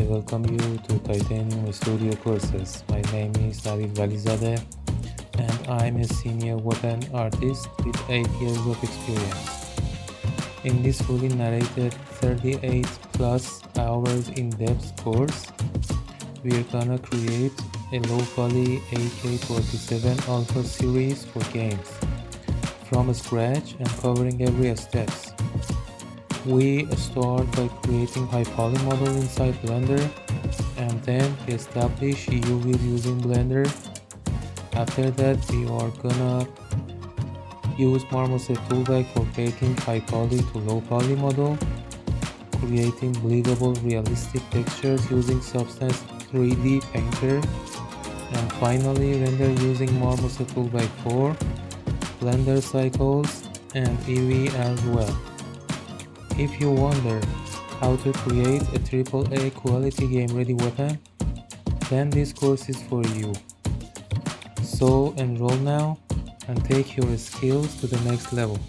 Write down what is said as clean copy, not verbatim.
welcome you to Titanium Studio courses. My name is Navid Valizadeh and I'm a senior weapon artist with 8 years of experience. In this fully narrated 38 plus hours in-depth course, we're gonna create a low-poly AK47 Alpha series for games from scratch and covering every step. We start by creating high poly model inside Blender and then we establish EEVEE using Blender. After that we are gonna use Marmoset Toolbag for creating high poly to low poly model, creating believable realistic textures using Substance 3D Painter, and finally render using Marmoset Toolbag 4, Blender Cycles and EEVEE as well. If you wonder how to create a AAA quality game ready weapon, then this course is for you. So enroll now and take your skills to the next level.